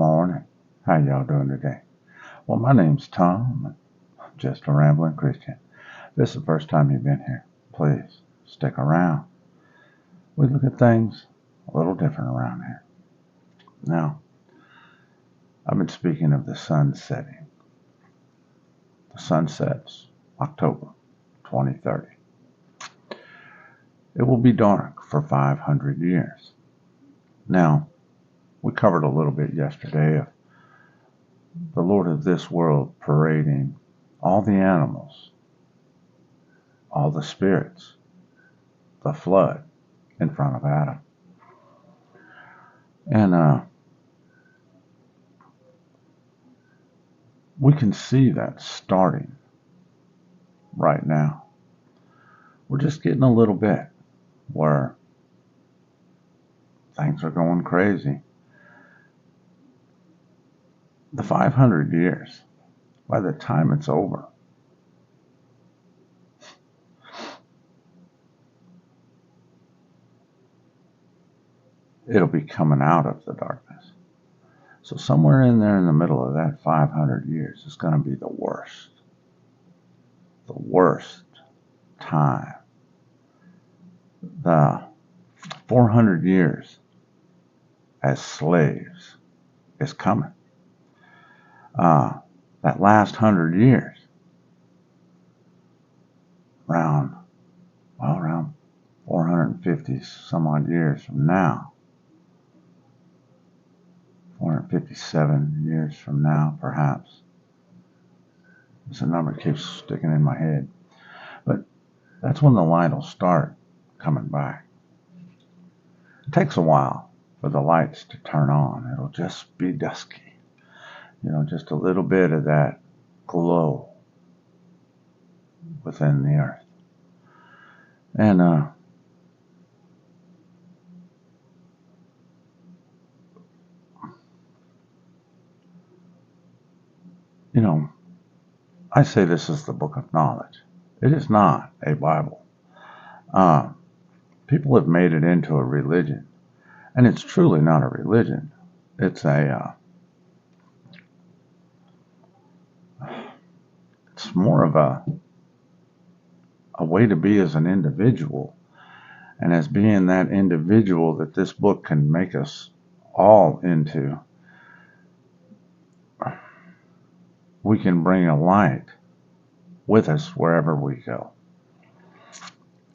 morning. How y'all doing today? Well, my name's Tom. I'm just a rambling Christian. If this is the first time you've been here, please stick around. We look at things a little different around here. Now, I've been speaking of the sun setting. The sun sets October 2030. It will be dark for 500 years. Now, we covered a little bit yesterday of the Lord of this world parading all the animals, all the spirits, the flood in front of Adam. And we can see that starting right now. We're just getting a little bit where things are going crazy. The 500 years, by the time it's over, it'll be coming out of the darkness. So somewhere in there in the middle of that 500 years is going to be the worst time. The 400 years as slaves is coming. That last 100 years, around 450 some odd years from now, 457 years from now, perhaps. It's a number that keeps sticking in my head. But that's when the light will start coming back. It takes a while for the lights to turn on. It'll just be dusky. Just a little bit of that glow within the earth. And I say this is the book of knowledge. It is not a Bible. People have made it into a religion, and it's truly not a religion. It's it's more of a way to be as an individual, and as being that individual that this book can make us all into. We can bring a light with us wherever we go.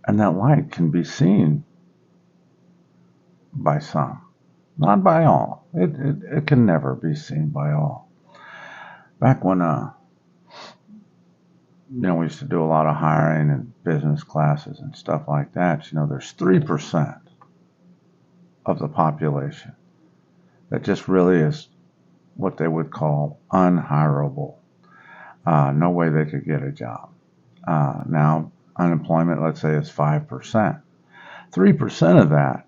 And that light can be seen by some, not by all. It can never be seen by all. Back when we used to do a lot of hiring and business classes and stuff like that, there's 3% of the population that just really is what they would call unhirable. No way they could get a job. Now, unemployment, let's say, is 5%. 3% of that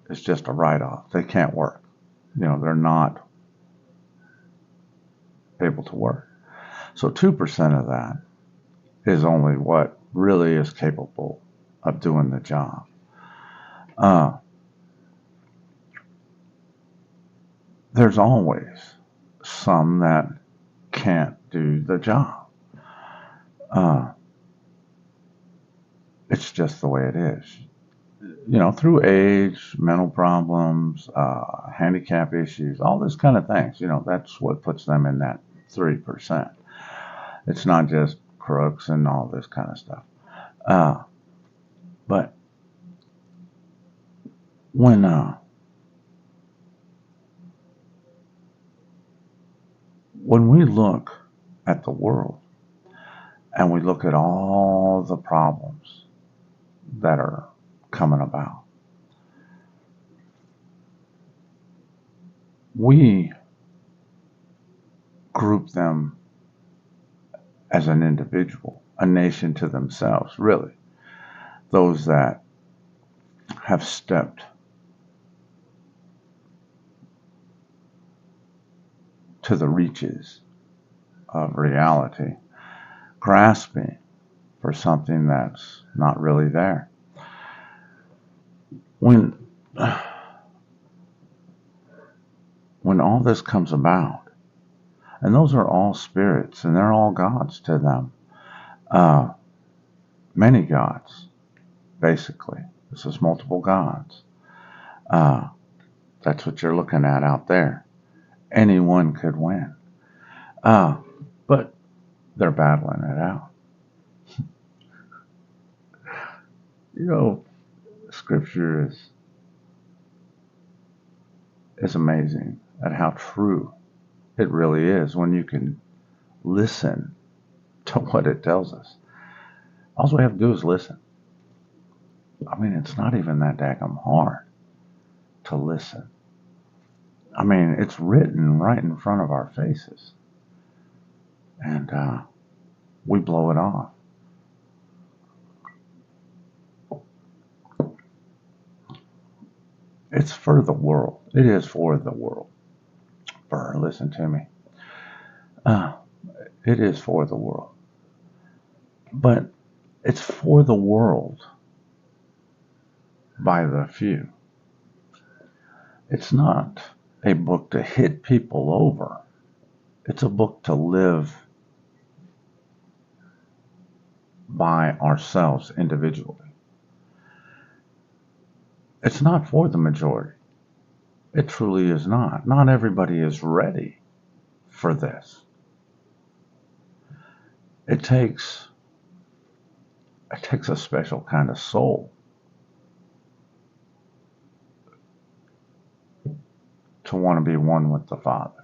is just a write-off. They can't work. They're not able to work. So 2% of that is only what really is capable of doing the job. There's always some that can't do the job. It's just the way it is. Through age, mental problems, handicap issues, all this kind of things, that's what puts them in that 3%. It's not just crooks and all this kind of stuff. But when we look at the world and we look at all the problems that are coming about, we group them as an individual, a nation to themselves, really. Those that have stepped to the reaches of reality, grasping for something that's not really there. When when all this comes about, and those are all spirits, and they're all gods to them. Many gods, basically. This is multiple gods. That's what you're looking at out there. Anyone could win. But they're battling it out. Scripture is amazing at how true it really is when you can listen to what it tells us. All we have to do is listen. I mean, it's not even that daggum hard to listen. I mean, it's written right in front of our faces. And we blow it off. It's for the world. It is for the world. Listen to me. It is for the world. But it's for the world by the few. It's not a book to hit people over. It's a book to live by ourselves individually. It's not for the majority. It truly is not. Not everybody is ready for this. It takes a special kind of soul to want to be one with the Father.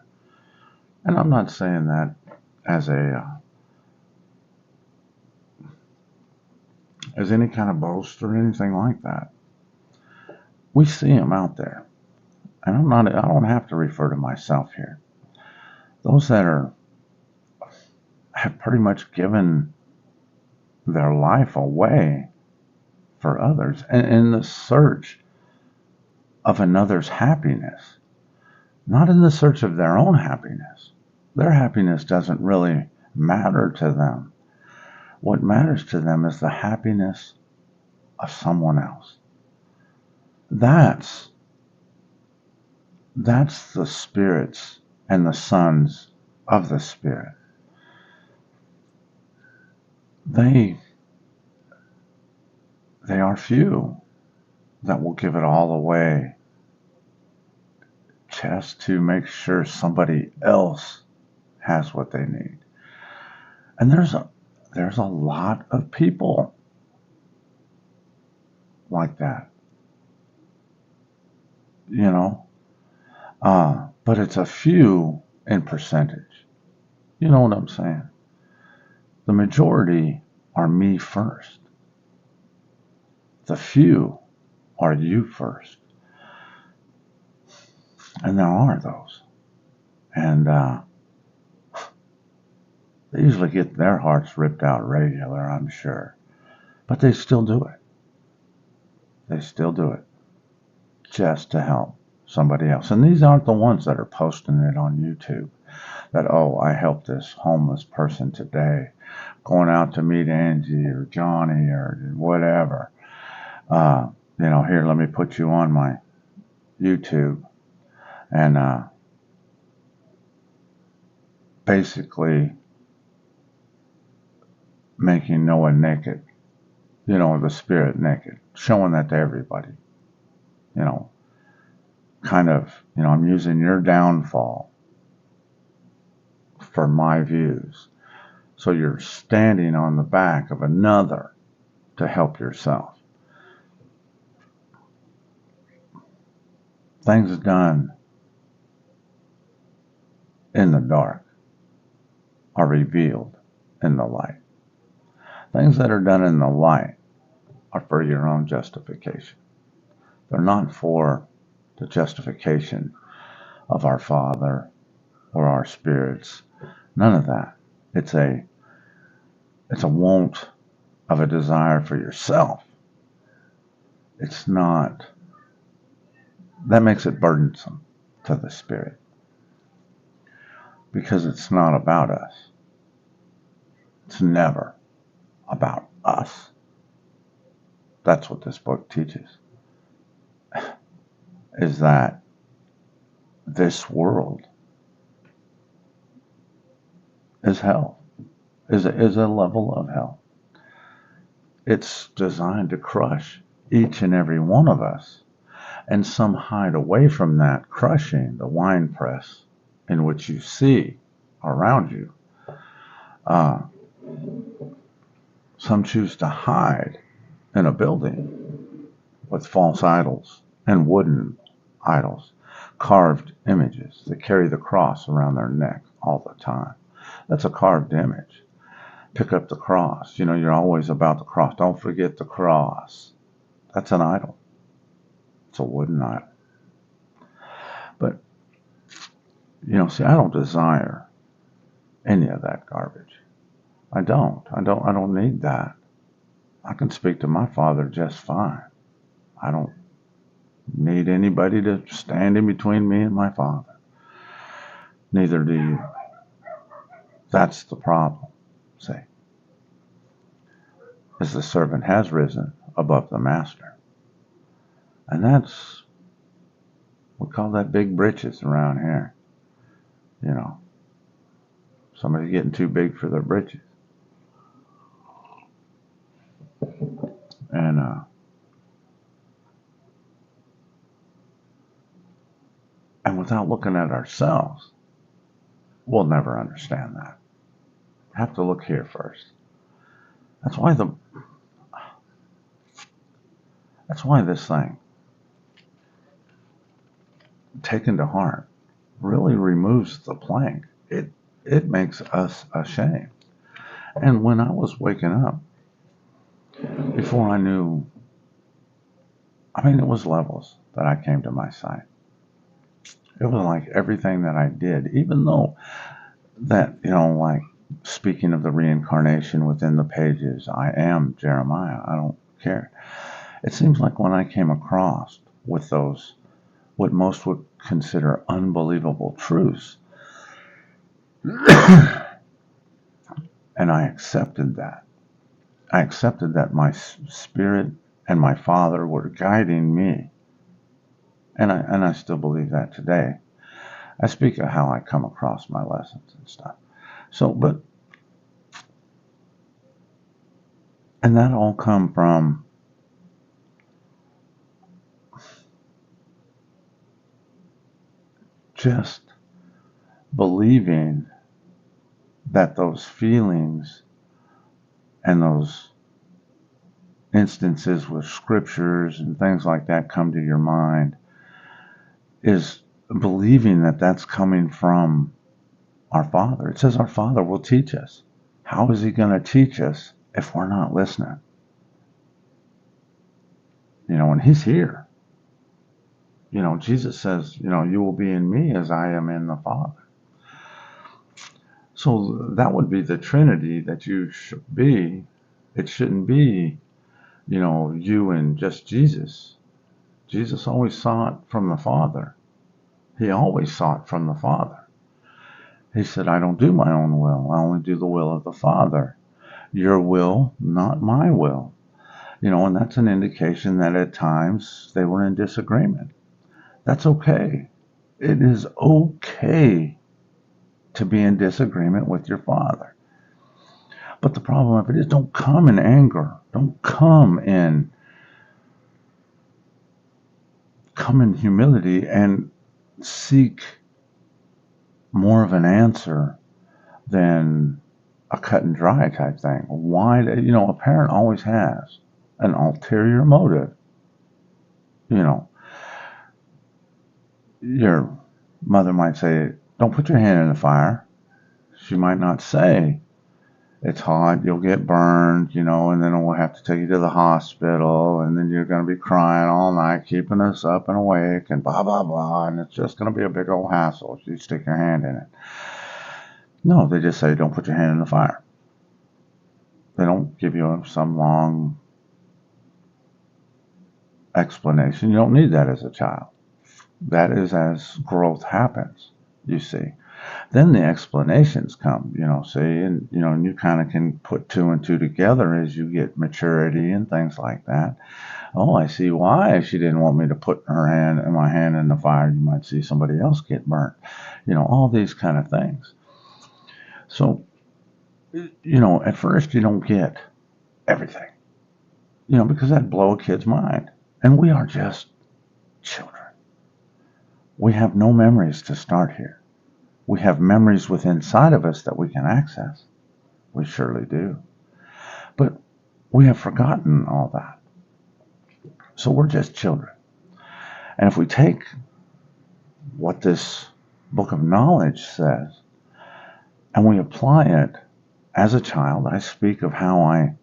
And I'm not saying that as any kind of boast or anything like that. We see him out there. And I don't have to refer to myself here. Those that have pretty much given their life away for others and in the search of another's happiness, not in the search of their own happiness. Their happiness doesn't really matter to them. What matters to them is the happiness of someone else. That's the spirits and the sons of the Spirit. They are few that will give it all away just to make sure somebody else has what they need. And there's a lot of people like that, but it's a few in percentage. You know what I'm saying? The majority are me first. The few are you first. And there are those. And they usually get their hearts ripped out regular, I'm sure. But they still do it. They still do it just to help somebody else. And these aren't the ones that are posting it on YouTube. That, I helped this homeless person today. Going out to meet Angie or Johnny or whatever. Here, let me put you on my YouTube. And basically making Noah naked. The spirit naked. Showing that to everybody. I'm using your downfall for my views. So you're standing on the back of another to help yourself. Things done in the dark are revealed in the light. Things that are done in the light are for your own justification. They're not for the justification of our Father or our spirits. None of that. It's a want of a desire for yourself. It's not. That makes it burdensome to the Spirit. Because it's not about us. It's never about us. That's what this book teaches. Is that this world is hell, is a level of hell. It's designed to crush each and every one of us. And some hide away from that crushing, the wine press in which you see around you. Some choose to hide in a building with false idols and wooden idols, carved images that carry the cross around their neck all the time. That's a carved image. Pick up the cross. You know, you're always about the cross. Don't forget the cross. That's an idol. It's a wooden idol. But, you know, see, I don't desire any of that garbage. I don't need that. I can speak to my Father just fine. I don't need anybody to stand in between me and my Father. Neither do you. That's the problem. See, as the servant has risen above the master. And that's, we call that big britches around here. You know, somebody's getting too big for their britches. And without looking at ourselves, we'll never understand that. Have to look here first. That's why this thing, taken to heart, really removes the plank. It makes us ashamed. And when I was waking up, before I knew, I mean, it was levels that I came to my sight. It was like everything that I did, even though that, you know, like speaking of the reincarnation within the pages, I am Jeremiah. I don't care. It seems like when I came across with those, what most would consider unbelievable truths, and I accepted that. I accepted that my spirit and my Father were guiding me. And I still believe that today. I speak of how I come across my lessons and stuff. So, and that all come from just believing that those feelings and those instances with scriptures and things like that come to your mind is believing that that's coming from our Father. It says our Father will teach us. How is He going to teach us if we're not listening? You know, and He's here. You know, Jesus says, you know, you will be in me as I am in the Father. So that would be the Trinity that you should be. It shouldn't be, you know, you and just Jesus. Jesus always saw it from the Father. He always saw it from the Father. He said, I don't do my own will. I only do the will of the Father. Your will, not my will. You know, and that's an indication that at times they were in disagreement. That's okay. It is okay to be in disagreement with your Father. But the problem of it is, don't come in anger. Don't come in humility and seek more of an answer than a cut and dry type thing. Why? You know, a parent always has an ulterior motive. You know, your mother might say, don't put your hand in the fire. She might not say, it's hot, you'll get burned, you know, and then we'll have to take you to the hospital, and then you're going to be crying all night, keeping us up and awake, and blah, blah, blah, and it's just going to be a big old hassle if you stick your hand in it. No, they just say, don't put your hand in the fire. They don't give you some long explanation. You don't need that as a child. That is as growth happens, you see. Then the explanations come, see, and you kind of can put two and two together as you get maturity and things like that. Oh, I see why she didn't want me to put my hand in the fire. You might see somebody else get burnt. All these kind of things. So, at first you don't get everything, because that'd blow a kid's mind. And we are just children. We have no memories to start here. We have memories within inside of us that we can access. We surely do. But we have forgotten all that. So we're just children. And if we take what this book of knowledge says and we apply it as a child, I speak of how I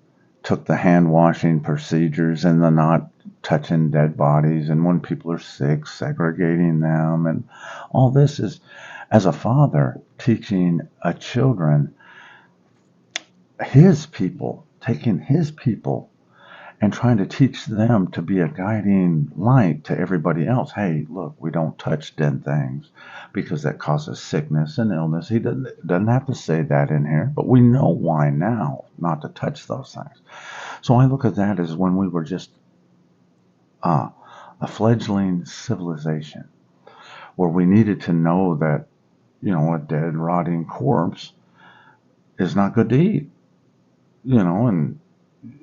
took the hand washing procedures and the not touching dead bodies, and when people are sick, segregating them, and all this is as a father teaching a children his people, taking his people and trying to teach them to be a guiding light to everybody else. Hey, look, we don't touch dead things because that causes sickness and illness. He doesn't have to say that in here, but we know why now not to touch those things. So I look at that as when we were just a fledgling civilization where we needed to know that, a dead, rotting corpse is not good to eat, and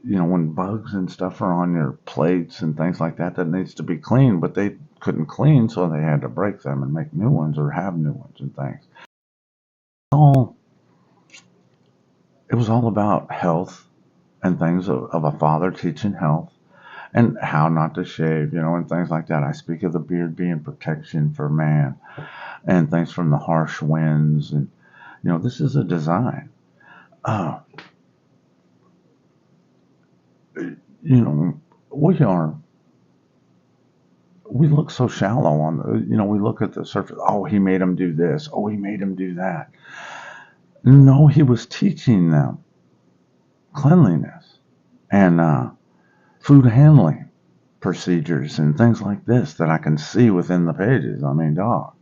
when bugs and stuff are on your plates and things like that, that needs to be cleaned, but they couldn't clean, so they had to break them and make new ones or have new ones and things. It was all about health and things of a father teaching health and how not to shave, and things like that. I speak of the beard being protection for man and things from the harsh winds. And, this is a design. Uh, we look so shallow on we look at the surface. Oh, he made him do this. Oh, he made him do that. No, he was teaching them cleanliness and food handling procedures and things like this that I can see within the pages. I mean, dog.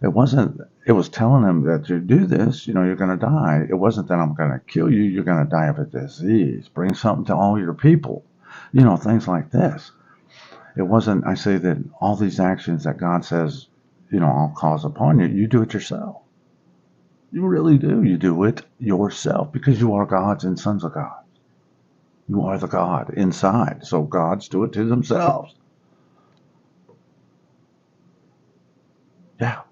It was telling them that you do this, you're going to die. It wasn't that I'm going to kill you. You're going to die of a disease. Bring something to all your people, things like this. It wasn't, I say that all these actions that God says, I'll cause upon you, you do it yourself. You really do. You do it yourself because you are gods and sons of God. You are the God inside. So gods do it to themselves. Yeah.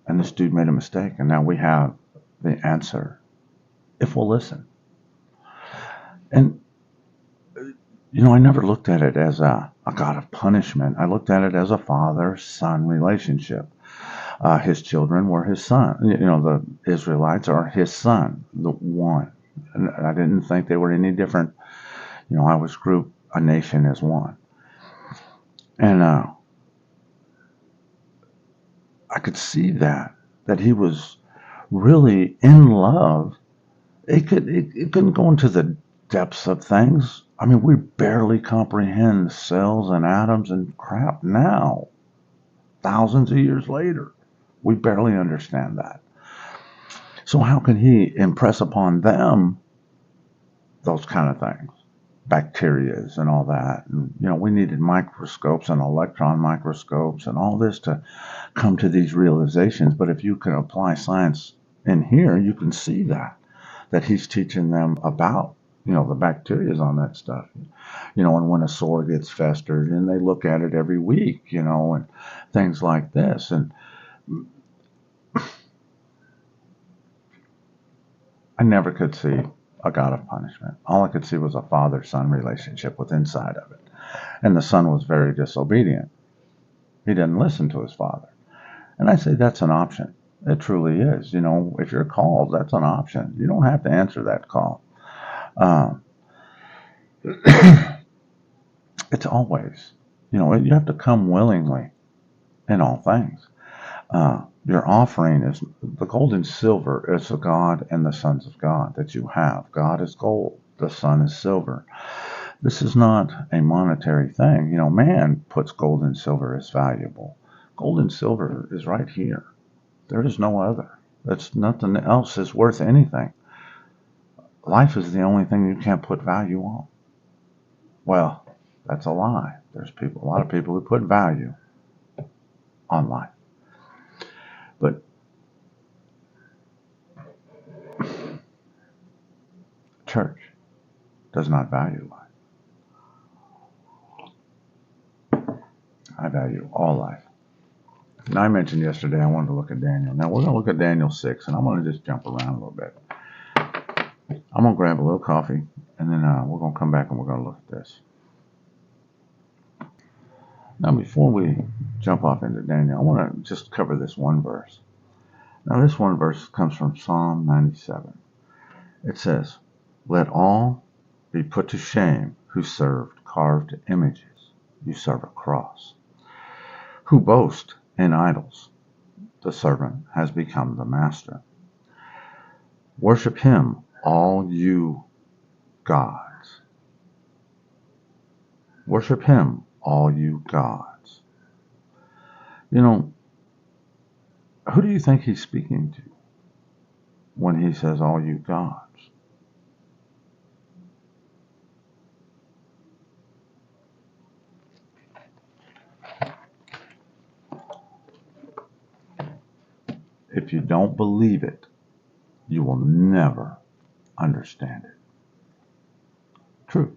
And this dude made a mistake, and now we have the answer if we'll listen. And, I never looked at it as a God of punishment. I looked at it as a father-son relationship. His children were his son. The Israelites are his son, the one. And I didn't think they were any different. I was grouped a nation as one. And I could see that he was really in love. It couldn't go into the depths of things. I mean, we barely comprehend cells and atoms and crap now, thousands of years later. We barely understand that. So how can he impress upon them those kind of things? Bacterias and all that. And, we needed microscopes and electron microscopes and all this to come to these realizations. But if you can apply science in here, you can see that he's teaching them about, the bacteria on that stuff. And when a sore gets festered, and they look at it every week, and things like this. And I never could see a God of punishment. All I could see was a father-son relationship with inside of it. And the son was very disobedient. He didn't listen to his father. And I say that's an option. It truly is. If you're called, that's an option. You don't have to answer that call. It's always, you have to come willingly in all things. Your offering is the gold and silver is the God and the sons of God that you have. God is gold. The son is silver. This is not a monetary thing. Man puts gold and silver as valuable. Gold and silver is right here. There is no other. That's nothing else is worth anything. Life is the only thing you can't put value on. Well, that's a lie. There's a lot of people who put value on life. But church does not value life. I value all life. Now, I mentioned yesterday I wanted to look at Daniel. Now, we're going to look at Daniel 6, and I'm going to just jump around a little bit. I'm going to grab a little coffee, and then we're going to come back and we're going to look at this. Now, before we jump off into Daniel, I want to just cover this one verse. Now, this one verse comes from Psalm 97. It says, "Let all be put to shame who served carved images." You serve a cross. "Who boast in idols. The servant has become the master. Worship him, all you gods. Worship him, all you gods." You know, who do you think he's speaking to when he says all you gods? If you don't believe it, you will never understand it. True.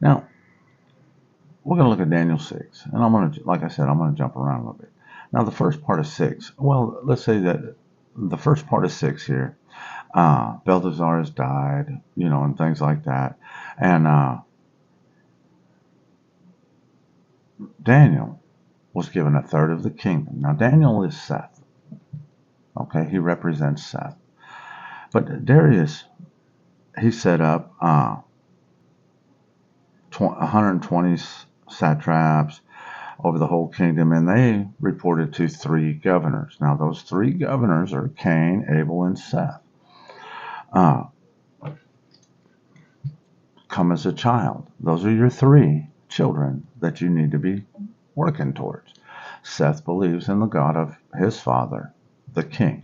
Now, we're going to look at Daniel 6, and I'm going to, like I said, I'm going to jump around a little bit. Now, the first part of 6, well, let's say that the first part of 6 here, Belteshazzar has died, and things like that. And Daniel was given a third of the kingdom. Now, Daniel is Seth. Okay, he represents Seth. But Darius, he set up 120 satraps over the whole kingdom, and they reported to 3 governors. Now, those 3 governors are Cain, Abel, and Seth. Come as a child. Those are your 3 children that you need to be working towards. Seth believes in the God of his father, the king.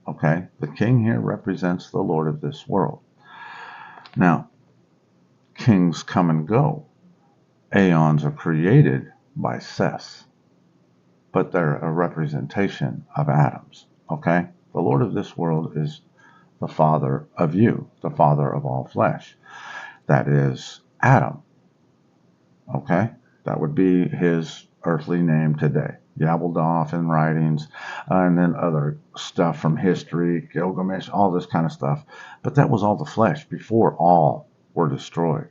Okay? The king here represents the Lord of this world. Now, kings come and go. Aeons are created by Seth, but they're a representation of Adam's. Okay? The Lord of this world is the father of you, the father of all flesh. That is Adam. Okay? That would be his earthly name today. Yabbled off in writings, and then other stuff from history, Gilgamesh, all this kind of stuff. But that was all the flesh before all were destroyed.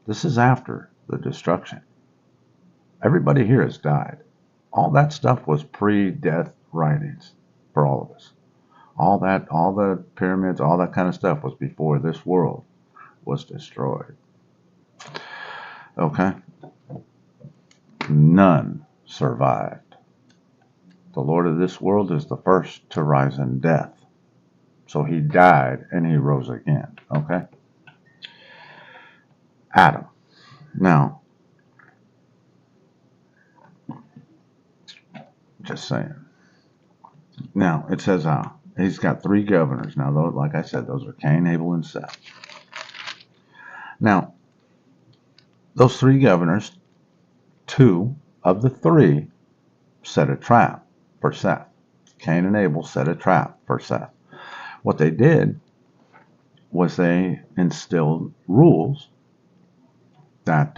This is after the destruction. Everybody here has died. All that stuff was pre-death writings for all of us. All the pyramids, all that kind of stuff was before this world was destroyed. Okay? None survived. The Lord of this world is the first to rise in death. So he died and he rose again. Okay? Adam. Now, just saying. Now, it says he's got 3 governors. Now, like I said, those are Cain, Abel, and Seth. Now, those 3 governors, 2 of the 3 set a trap for Seth. Cain and Abel set a trap for Seth. What they did was they instilled rules that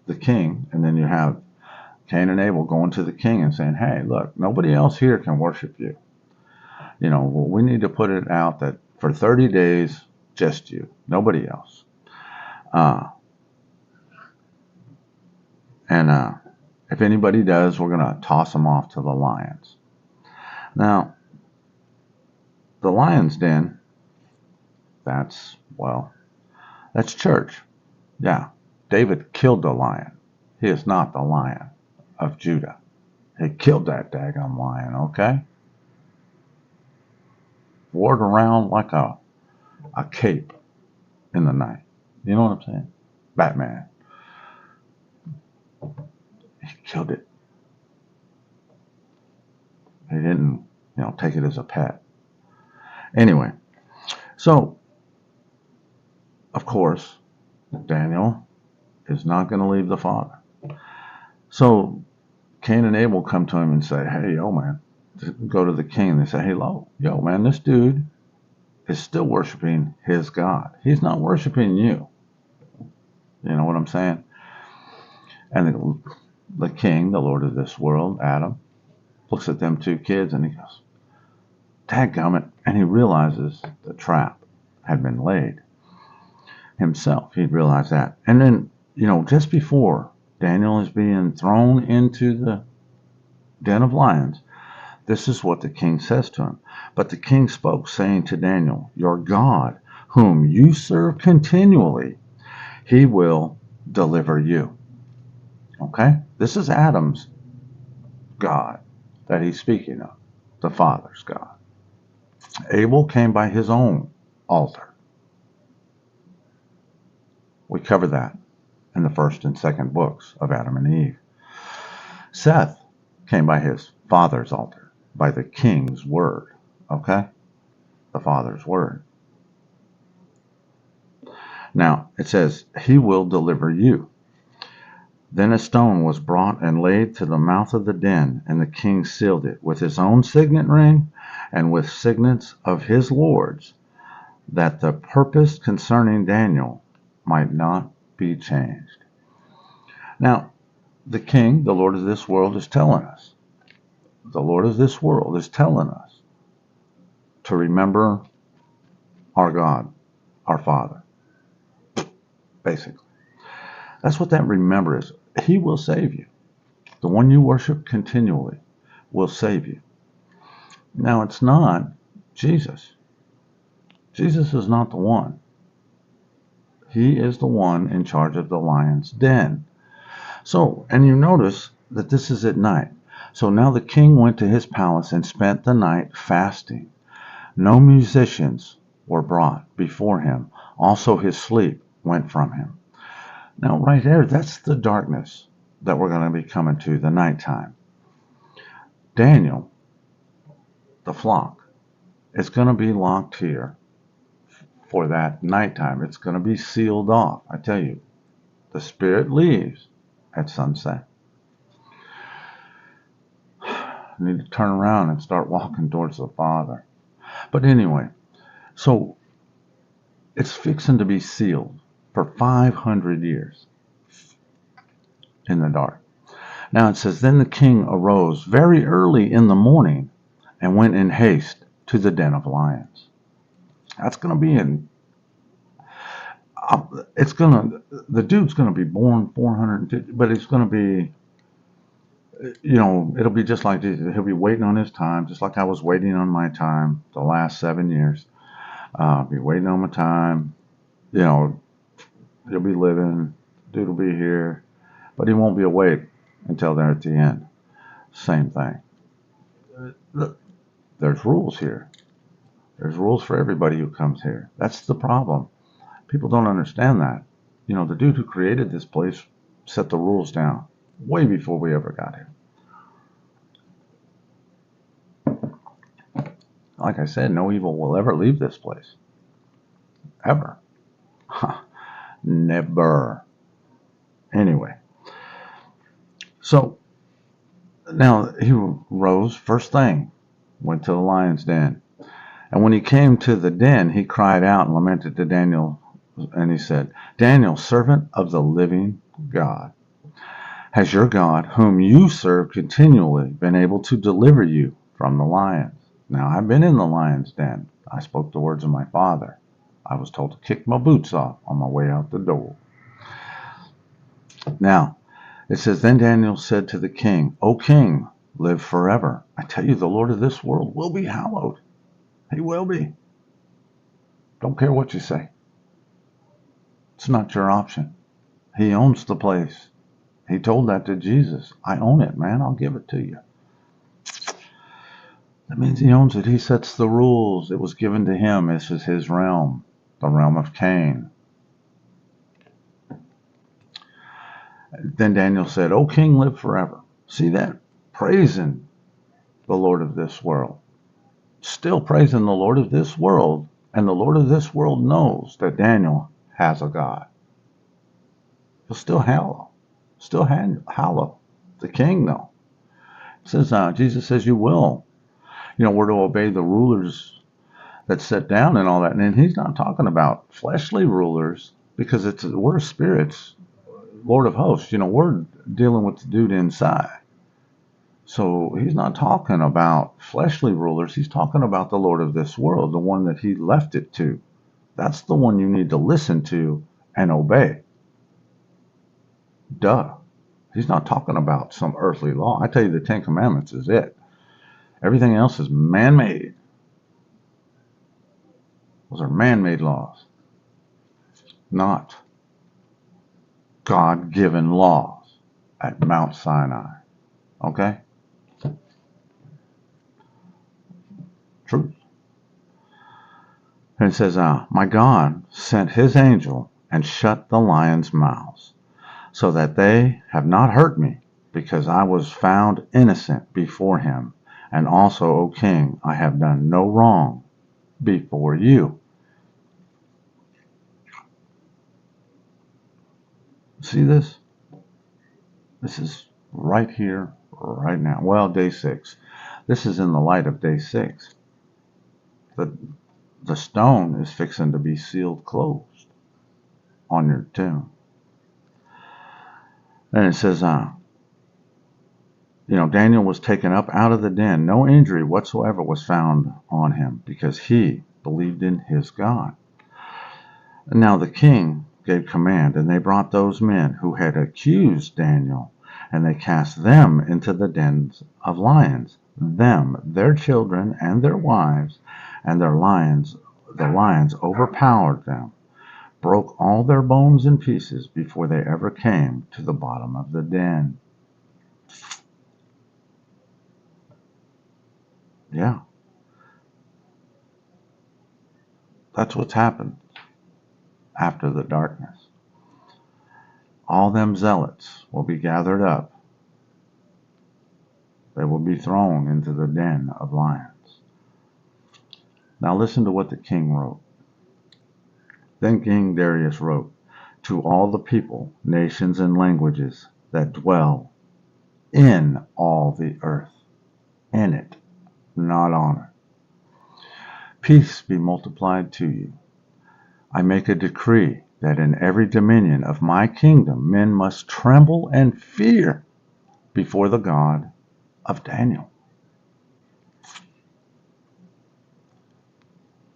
the king, and then you have Cain and Abel going to the king and saying, "Hey, look, nobody else here can worship you. We need to put it out that for 30 days, just you, nobody else." And if anybody does, we're going to toss them off to the lions. Now, the lion's den, that's church. Yeah, David killed the lion. He is not the Lion of Judah. He killed that daggone lion, okay? Wore it around like a cape in the night. You know what I'm saying? Batman. He killed it. He didn't, take it as a pet. Anyway, so, of course, Daniel is not going to leave the Father. So Cain and Abel come to him and say, hey, yo, man, go to the king. They say, hey, yo, man, this dude is still worshiping his God. He's not worshiping you. You know what I'm saying? And the king, the Lord of this world, Adam, looks at them two kids and he goes, dadgummit. And he realizes the trap had been laid himself. He'd realized that. And then, just before Daniel is being thrown into the den of lions, this is what the king says to him. But the king spoke, saying to Daniel, your God, whom you serve continually, he will deliver you. Okay? This is Adam's God that he's speaking of, the Father's God. Abel came by his own altar. We cover that in the first and second books of Adam and Eve. Seth came by his father's altar, by the king's word. Okay? The Father's word. Now, it says, he will deliver you. Then a stone was brought and laid to the mouth of the den, and the king sealed it with his own signet ring and with signets of his lords, that the purpose concerning Daniel might not be changed. Now, the king, the Lord of this world, is telling us, to remember our God, our Father, basically. That's what that remember is. He will save you. The one you worship continually will save you. Now, it's not Jesus. Jesus is not the one. He is the one in charge of the lion's den. So, and you notice that this is at night. So now the king went to his palace and spent the night fasting. No musicians were brought before him. Also his sleep went from him. Now right there, that's the darkness that we're going to be coming to, the nighttime. Daniel, the flock, is going to be locked here for that nighttime. It's going to be sealed off. I tell you, the spirit leaves at sunset. You need to turn around and start walking towards the Father. But anyway, so it's fixing to be sealed for 500 years in the dark. Now it says, then the king arose very early in the morning and went in haste to the den of lions. That's going to be the dude's going to be born 450, but it's going to be, it'll be just like Jesus. He'll be waiting on his time, just like I was waiting on my time the last 7 years. I'll be waiting on my time. He'll be living, dude will be here, but he won't be awake until they're at the end. Same thing. There's rules here. There's rules for everybody who comes here. That's the problem. People don't understand that. The dude who created this place set the rules down way before we ever got here. Like I said, no evil will ever leave this place. Ever. Never. Anyway. So, now he rose first thing, went to the lion's den. And when he came to the den, he cried out and lamented to Daniel, and he said, Daniel, servant of the living God, has your God, whom you serve continually, been able to deliver you from the lions? Now, I've been in the lion's den. I spoke the words of my Father. I was told to kick my boots off on my way out the door. Now, it says, then Daniel said to the king, O king, live forever. I tell you, the Lord of this world will be hallowed. He will be. Don't care what you say. It's not your option. He owns the place. He told that to Jesus. I own it, man. I'll give it to you. That means he owns it. He sets the rules. It was given to him. This is his realm, the realm of Cain. Then Daniel said, O king, live forever. See that? Praising the Lord of this world. Still praising the Lord of this world, and the Lord of this world knows that Daniel has a God. He'll still hallow the king, though. It says, Jesus says, you will. We're to obey the rulers that sit down and all that. And he's not talking about fleshly rulers, because we're spirits, Lord of hosts. We're dealing with the dude inside. So he's not talking about fleshly rulers. He's talking about the Lord of this world, the one that he left it to. That's the one you need to listen to and obey. Duh. He's not talking about some earthly law. I tell you, the Ten Commandments is it. Everything else is man-made. Those are man-made laws, not God-given laws at Mount Sinai. Okay? Truth. And it says, my God sent his angel and shut the lions' mouths, so that they have not hurt me, because I was found innocent before him. And also, O king, I have done no wrong before you. See this? This is right here, right now. Well, day 6. This is in the light of day 6. The stone is fixing to be sealed closed on your tomb. And it says, Daniel was taken up out of the den. No injury whatsoever was found on him, because he believed in his God. And now the king gave command, and they brought those men who had accused Daniel, and they cast them into the dens of lions, them, their children, and their wives, and the lions overpowered them, broke all their bones in pieces before they ever came to the bottom of the den. Yeah. That's what's happened after the darkness. All them zealots will be gathered up. They will be thrown into the den of lions. Now listen to what the king wrote. Then King Darius wrote, to all the people, nations, and languages that dwell in all the earth, in it, not on it. Peace be multiplied to you. I make a decree that in every dominion of my kingdom men must tremble and fear before the God of Daniel.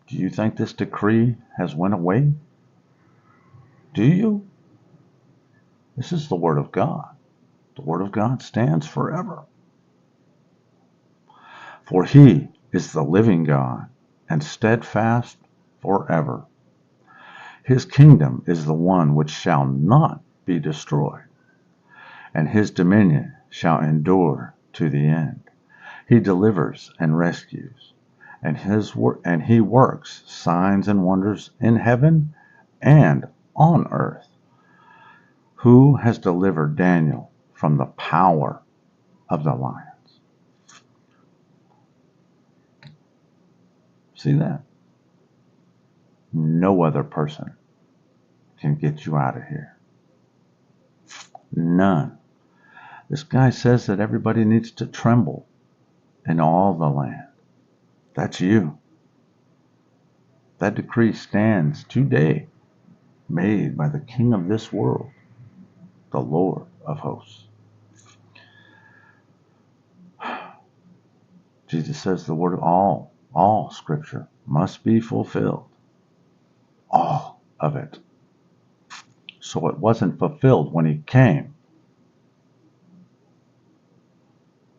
Do you think this decree has went away? Do you? This is the Word of God. The Word of God stands forever. For he is the living God and steadfast forever. His kingdom is the one which shall not be destroyed, and his dominion shall endure to the end. He delivers and rescues, and he works signs and wonders in heaven and on earth. Who has delivered Daniel from the power of the lions? See that? No other person can get you out of here. None. This guy says that everybody needs to tremble in all the land. That's you. That decree stands today, made by the King of this world, the Lord of hosts. Jesus says the word of all scripture must be fulfilled. All of it. So it wasn't fulfilled when he came.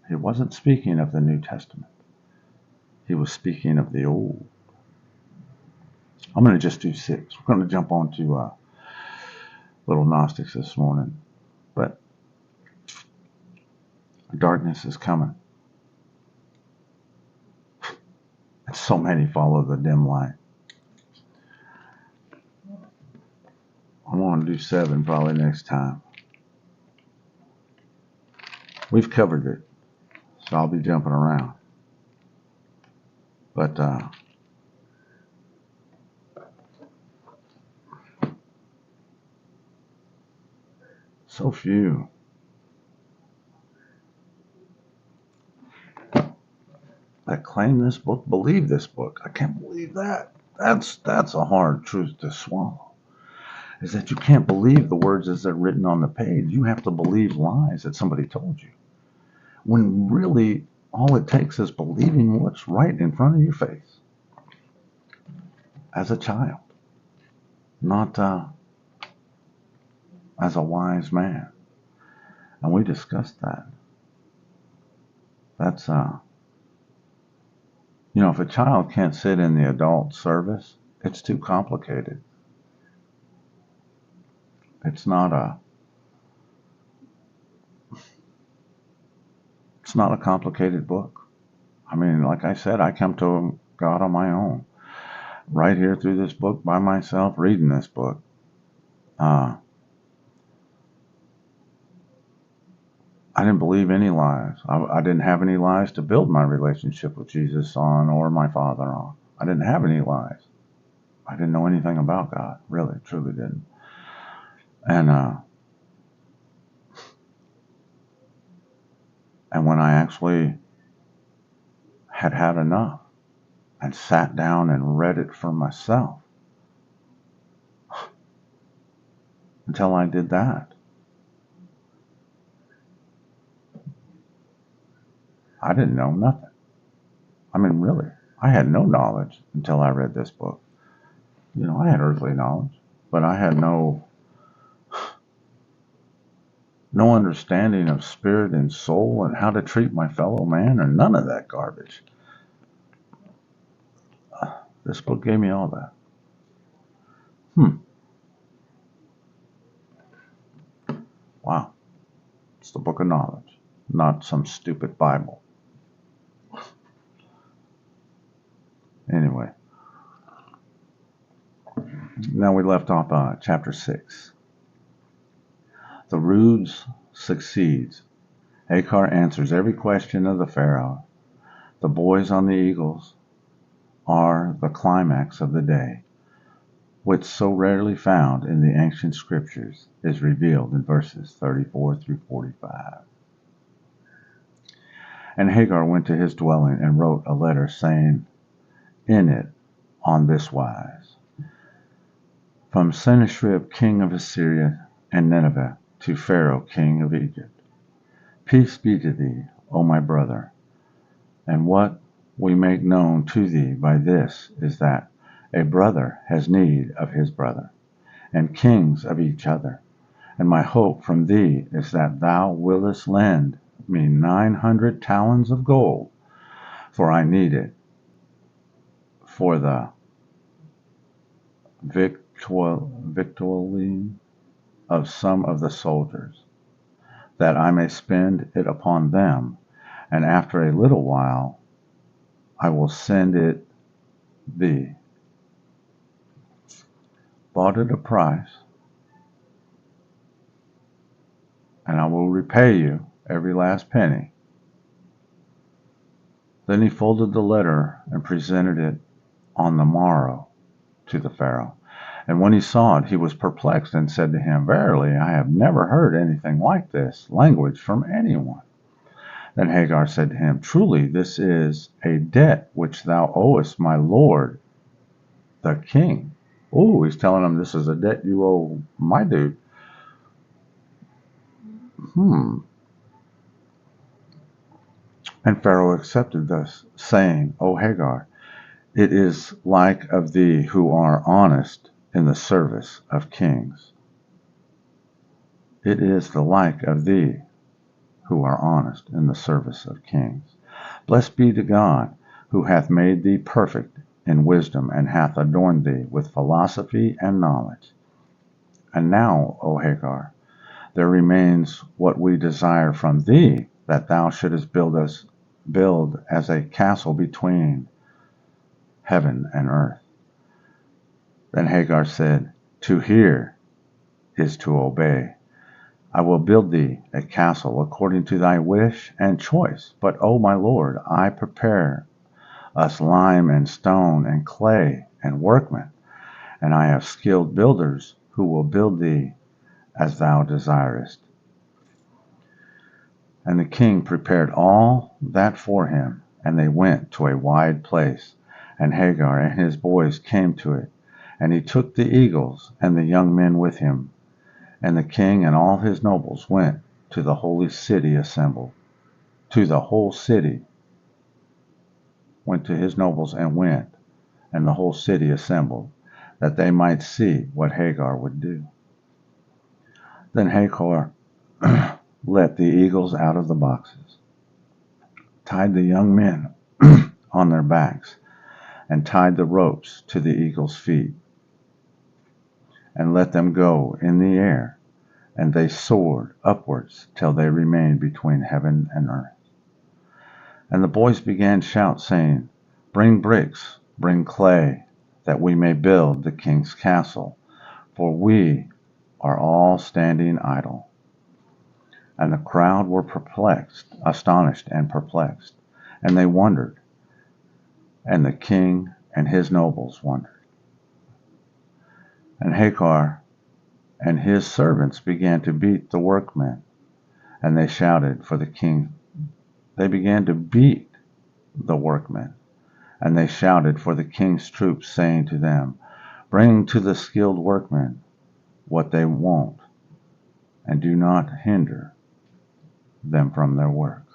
He wasn't speaking of the New Testament. He was speaking of the Old. I'm going to just do 6. We're going to jump on to little Gnostics this morning. But darkness is coming. And so many follow the dim light. I want to do 7 probably next time. We've covered it, so I'll be jumping around. But so few that claim this book believe this book. I can't believe that. That's a hard truth to swallow. Is that you can't believe the words as they're written on the page. You have to believe lies that somebody told you. When really all it takes is believing what's right in front of your face as a child, not as a wise man. And we discussed that. That's if a child can't sit in the adult service, it's too complicated. It's not a complicated book. I mean, like I said, I come to God on my own, right here through this book by myself, reading this book. I didn't believe any lies. I didn't have any lies to build my relationship with Jesus on or my Father on. I didn't have any lies. I didn't know anything about God, really, truly didn't. And when I actually had enough and sat down and read it for myself, until I did that, I didn't know nothing. I mean, really, I had no knowledge until I read this book. I had earthly knowledge, but I had no understanding of spirit and soul and how to treat my fellow man or none of that garbage. This book gave me all that. Wow. It's the book of knowledge, not some stupid Bible. Anyway, now we left off chapter 6. The ruse succeeds. Hagar answers every question of the Pharaoh. The boys on the eagles are the climax of the day, which so rarely found in the ancient scriptures is revealed in verses 34 through 45. And Hagar went to his dwelling and wrote a letter, saying in it on this wise: From Sennacherib king of Assyria and Nineveh to Pharaoh king of Egypt, peace be to thee, O my brother. And what we make known to thee by this is that a brother has need of his brother, and kings of each other. And my hope from thee is that thou wouldest lend me 900 talents of gold, for I need it for the victualling of some of the soldiers, that I may spend it upon them, and after a little while I will send it thee. Bought at a price, and I will repay you every last penny. Then he folded the letter and presented it on the morrow to the Pharaoh. And when he saw it, he was perplexed and said to him, Verily, I have never heard anything like this language from anyone. Then Hagar said to him, Truly, this is a debt which thou owest my lord, the king. Oh, he's telling him this is a debt you owe my dude. And Pharaoh accepted this, saying, O Hagar, it is like of thee who are honest in the service of kings. It is the like of thee who are honest in the service of kings. Blessed be to God, who hath made thee perfect in wisdom, and hath adorned thee with philosophy and knowledge. And now, O Hagar, there remains what we desire from thee, that thou shouldest build as a castle between heaven and earth. Then Hagar said, To hear is to obey. I will build thee a castle according to thy wish and choice. But, O my lord, I prepare us lime and stone and clay and workmen, and I have skilled builders who will build thee as thou desirest. And the king prepared all that for him, and they went to a wide place, and Hagar and his boys came to it. And he took the eagles and the young men with him, and the king and all his nobles went to the holy city assembled. To the whole city went to his nobles and went, and the whole city assembled, that they might see what Hagar would do. Then Hagar let the eagles out of the boxes, tied the young men on their backs, and tied the ropes to the eagles' feet, and let them go in the air, and they soared upwards till they remained between heaven and earth. And the boys began to shout, saying, Bring bricks, bring clay, that we may build the king's castle, for we are all standing idle. And the crowd were perplexed, astonished and perplexed, and they wondered, and the king and his nobles wondered. And Hagar and his servants began to beat the workmen, and they shouted for the king. They began to beat the workmen, and they shouted for the king's troops, saying to them, Bring to the skilled workmen what they want, and do not hinder them from their work.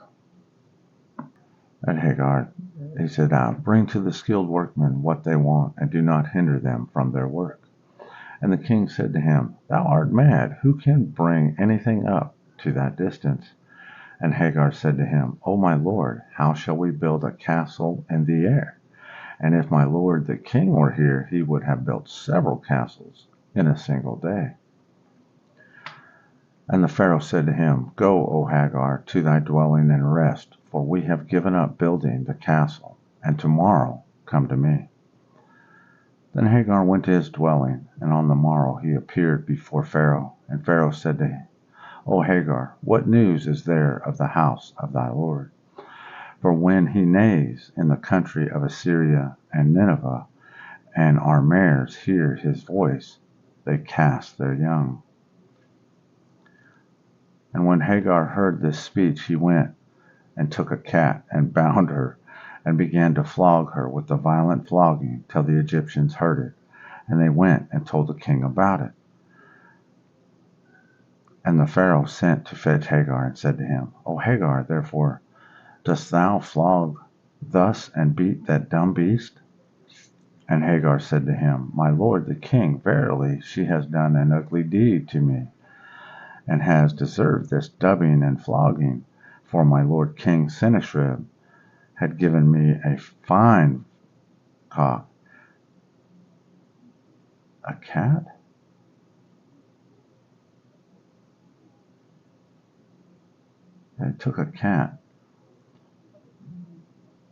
And Hagar, he said, Bring to the skilled workmen what they want, and do not hinder them from their work. And the king said to him, Thou art mad. Who can bring anything up to that distance? And Hagar said to him, O my lord, how shall we build a castle in the air? And if my lord the king were here, he would have built several castles in a single day. And the Pharaoh said to him, Go, O Hagar, to thy dwelling and rest, for we have given up building the castle, and tomorrow come to me. Then Hagar went to his dwelling, and on the morrow he appeared before Pharaoh. And Pharaoh said to him, O Hagar, what news is there of the house of thy lord? For when he neighs in the country of Assyria and Nineveh, and our mares hear his voice, they cast their young. And when Hagar heard this speech, he went and took a cat and bound her, and began to flog her with a violent flogging till the Egyptians heard it. And they went and told the king about it. And the Pharaoh sent to fetch Hagar, and said to him, O Hagar, therefore dost thou flog thus and beat that dumb beast? And Hagar said to him, My lord the king, verily she has done an ugly deed to me, and has deserved this dubbing and flogging. For my lord king Sennacherib had given me a fine cock. A cat? They took a cat.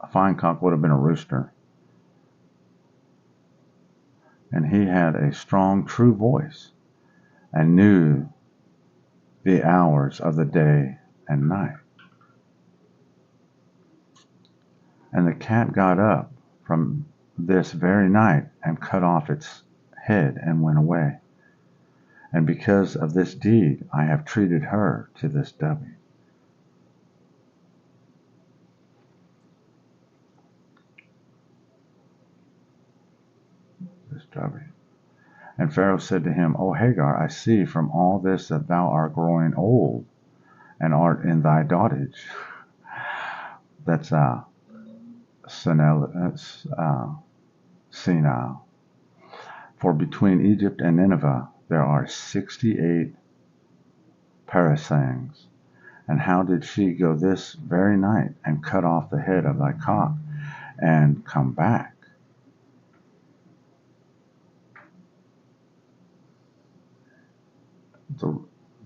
A fine cock would have been a rooster. And he had a strong, true voice, and knew the hours of the day and night. And the cat got up from this very night and cut off its head and went away. And because of this deed I have treated her to this dubbing. And Pharaoh said to him, O Hagar, I see from all this that thou art growing old, and art in thy dotage. That's senile. For between Egypt and Nineveh there are 68 parasangs. And how did she go this very night and cut off the head of thy cock and come back?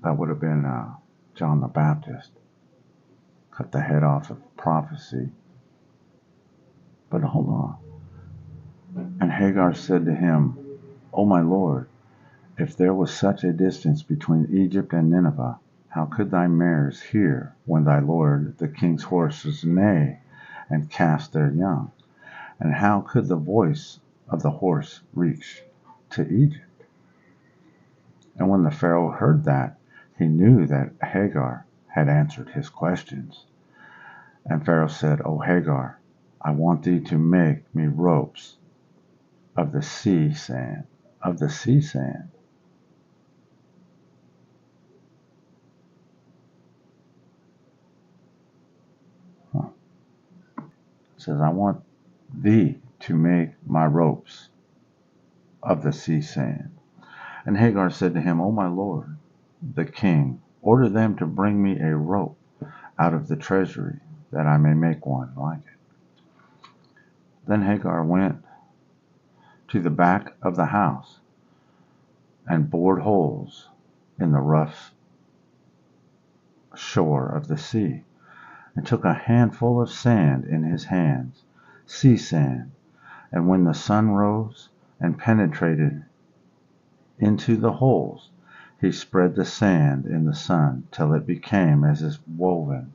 That would have been John the Baptist. Cut the head off of prophecy. But hold on. And Hagar said to him, O my lord, if there was such a distance between Egypt and Nineveh, how could thy mares hear when thy lord the king's horses neigh and cast their young? And how could the voice of the horse reach to Egypt? And when the Pharaoh heard that, he knew that Hagar had answered his questions. And Pharaoh said, O Hagar, I want thee to make me ropes of the sea sand. Of the sea sand. Huh. It says, I want thee to make my ropes of the sea sand. And Hagar said to him, O my lord, the king, order them to bring me a rope out of the treasury, that I may make one like it. Then Hagar went to the back of the house and bored holes in the rough shore of the sea, and took a handful of sand in his hands, sea sand. And when the sun rose and penetrated into the holes, he spread the sand in the sun till it became as if woven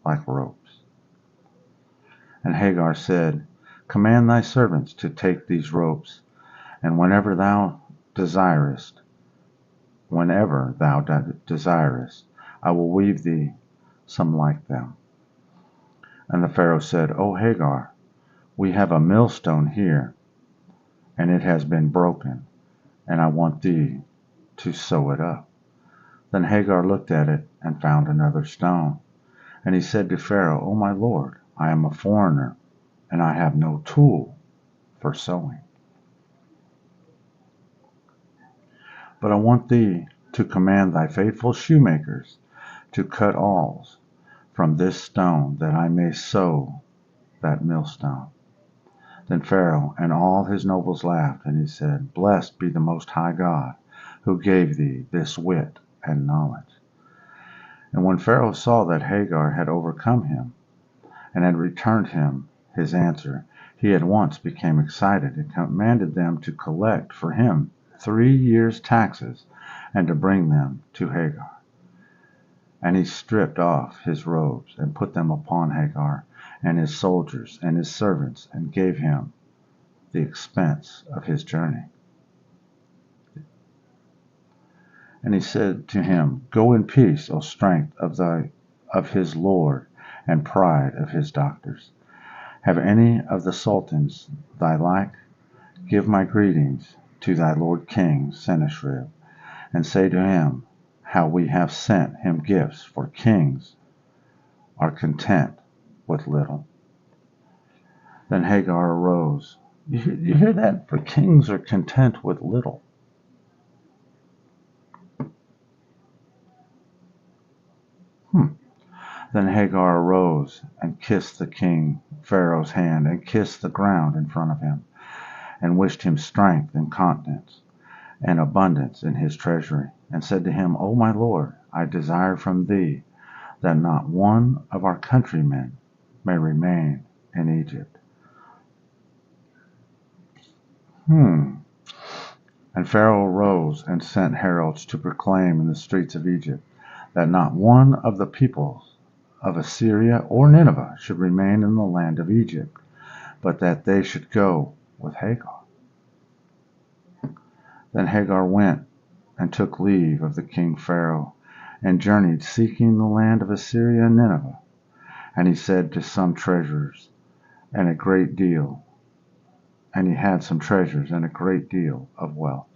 like ropes. And Hagar said, Command thy servants to take these ropes, and whenever thou desirest, I will weave thee some like them. And the Pharaoh said, O Hagar, we have a millstone here, and it has been broken, and I want thee to sew it up. Then Hagar looked at it and found another stone. And he said to Pharaoh, O my lord, I am a foreigner, and I have no tool for sewing. But I want thee to command thy faithful shoemakers to cut awls from this stone, that I may sew that millstone. Then Pharaoh and all his nobles laughed, and he said, Blessed be the Most High God, who gave thee this wit and knowledge. And when Pharaoh saw that Hagar had overcome him, and had returned him his answer, he at once became excited, and commanded them to collect for him 3 years' taxes, and to bring them to Hagar. And he stripped off his robes, and put them upon Hagar, and his soldiers, and his servants, and gave him the expense of his journey. And he said to him, Go in peace, O strength of his Lord, and pride of his doctors. Have any of the sultans thy like? Give my greetings to thy lord king Sennacherib, and say to him how we have sent him gifts, for kings are content with little. Then Hagar arose. You hear that? For kings are content with little. Then Hagar arose and kissed the king Pharaoh's hand, and kissed the ground in front of him, and wished him strength and continence, and abundance in his treasury, and said to him, O my lord, I desire from thee that not one of our countrymen may remain in Egypt. And Pharaoh arose and sent heralds to proclaim in the streets of Egypt that not one of the peoples of Assyria or Nineveh should remain in the land of Egypt, but that they should go with Hagar. Then Hagar went and took leave of the king Pharaoh, and journeyed, seeking the land of Assyria and Nineveh. And he said to some treasures and a great deal, and he had some treasures and a great deal of wealth.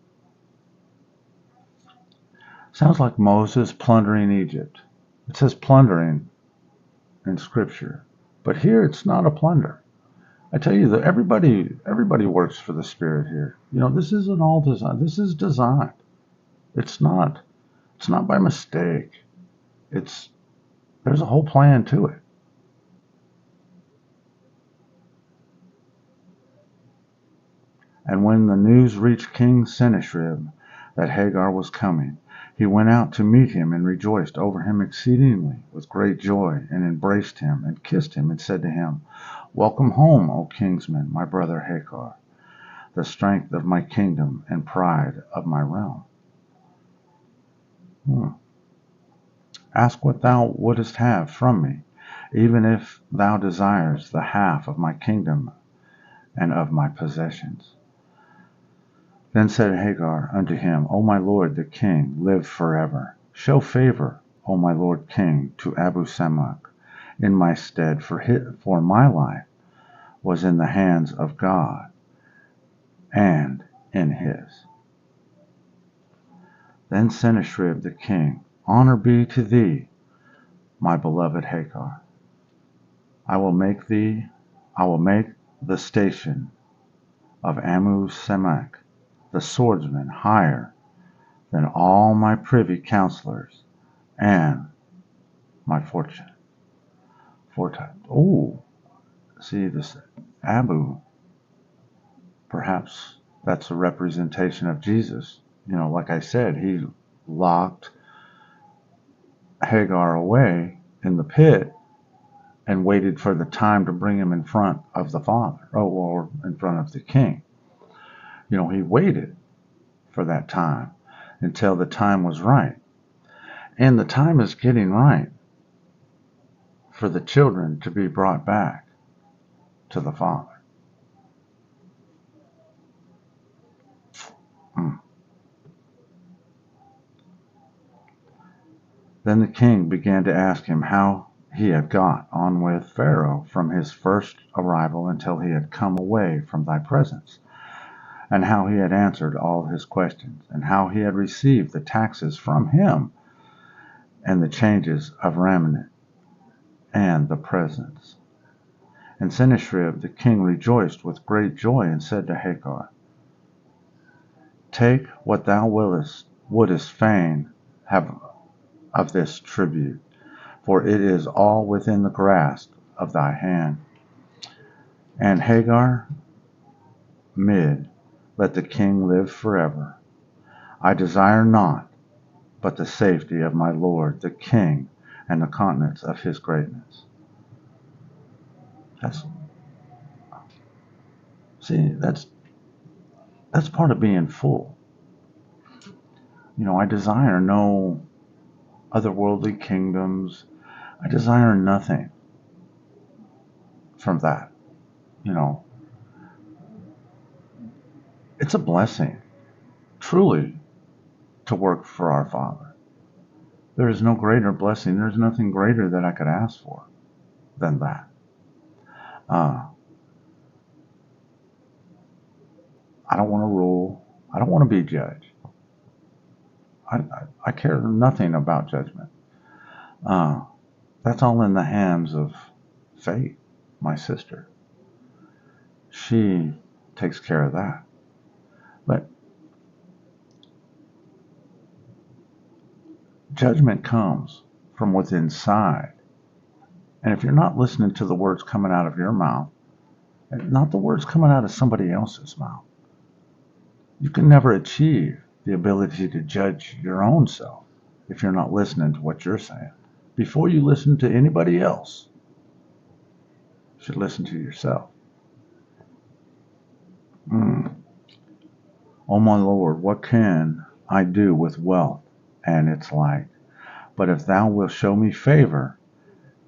Sounds like Moses plundering Egypt. It says plundering in Scripture, but here it's not a plunder. I tell you that everybody works for the Spirit here. This isn't all design. This is designed. It's not by mistake. There's a whole plan to it. And when the news reached King Sennacherib that Hagar was coming, he went out to meet him, and rejoiced over him exceedingly with great joy, and embraced him, and kissed him, and said to him, Welcome home, O kinsman, my brother Hagar, the strength of my kingdom and pride of my realm. Ask what thou wouldest have from me, even if thou desires the half of my kingdom and of my possessions. Then said Hagar unto him, O my lord the king, live forever. Show favor, O my lord king, to Abisamach in my stead, for my life was in the hands of God and in his. Then Sennacherib the king, Honor be to thee, my beloved Hagar. I will make the station of Amusamach, the swordsman, higher than all my privy counselors and my fortune. Oh, see this Abu, perhaps that's a representation of Jesus. Like I said, he locked Hagar away in the pit and waited for the time to bring him in front of the Father, or in front of the King. He waited for that time until the time was right. And the time is getting right for the children to be brought back to the Father. Then the king began to ask him how he had got on with Pharaoh from his first arrival until he had come away from thy presence, and how he had answered all his questions, and how he had received the taxes from him, and the changes of raiment, and the presents. And Sennacherib the king rejoiced with great joy, and said to Hagar, Take what thou wouldest fain have of this tribute, for it is all within the grasp of thy hand. And Hagar let the king live forever. I desire not but the safety of my lord the king, and the countenance of his greatness. That's part of being full. I desire no otherworldly kingdoms. I desire nothing from that. It's a blessing, truly, to work for our Father. There is no greater blessing. There's nothing greater that I could ask for than that. I don't want to rule. I don't want to be judged. I care nothing about judgment. That's all in the hands of fate, my sister. She takes care of that. But judgment comes from within inside. And if you're not listening to the words coming out of your mouth, not the words coming out of somebody else's mouth, you can never achieve the ability to judge your own self if you're not listening to what you're saying. Before you listen to anybody else, you should listen to yourself. Oh my Lord, what can I do with wealth and its like? But if thou wilt show me favor,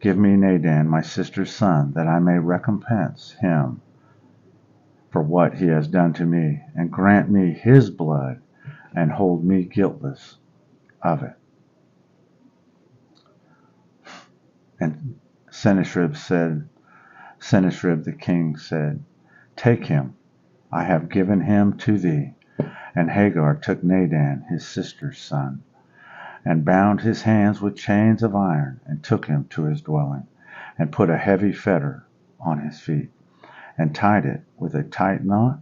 give me Nadan, my sister's son, that I may recompense him for what he has done to me, and grant me his blood, and hold me guiltless of it. And Sennacherib the king said, Take him, I have given him to thee. And Hagar took Nadan, his sister's son, and bound his hands with chains of iron, and took him to his dwelling, and put a heavy fetter on his feet, and tied it with a tight knot.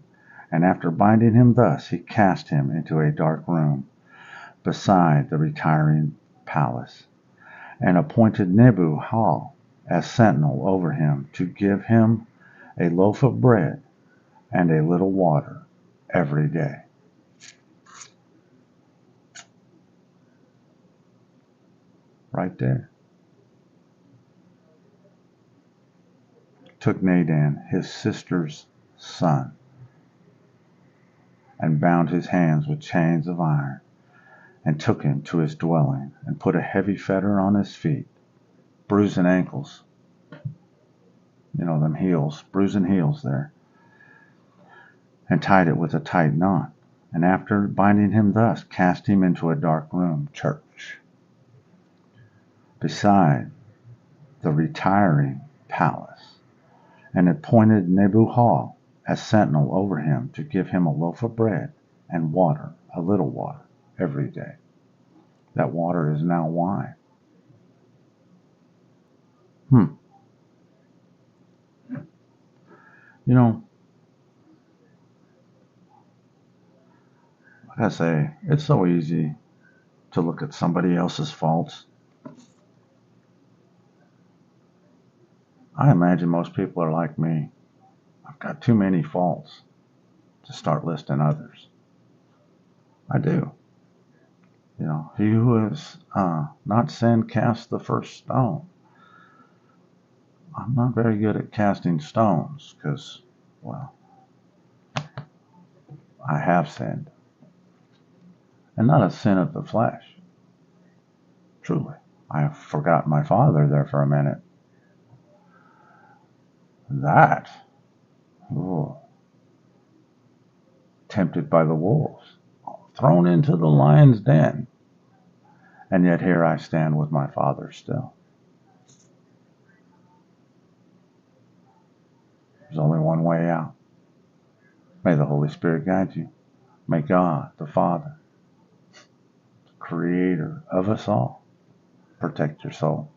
And after binding him thus, he cast him into a dark room beside the retiring palace, and appointed Nebu-Hal as sentinel over him, to give him a loaf of bread and a little water every day. Right there. Took Nadan, his sister's son, and bound his hands with chains of iron, and took him to his dwelling, and put a heavy fetter on his feet, bruising ankles, them heels, bruising heels there, and tied it with a tight knot, and after binding him thus, cast him into a dark room, church, beside the retiring palace, and appointed Nebuchadnezzar as sentinel over him to give him a loaf of bread and water, a little water, every day. That water is now wine. You know, like I say, it's so easy to look at somebody else's faults. I imagine most people are like me. I've got too many faults to start listing others. I do. You know, he who has not sinned cast the first stone. I'm not very good at casting stones because, well, I have sinned. And not a sin of the flesh. Truly. I have forgotten my father there for a minute. That, oh, tempted by the wolves, thrown into the lion's den. And yet here I stand with my father still. There's only one way out. May the Holy Spirit guide you. May God, the Father, the Creator of us all, protect your soul.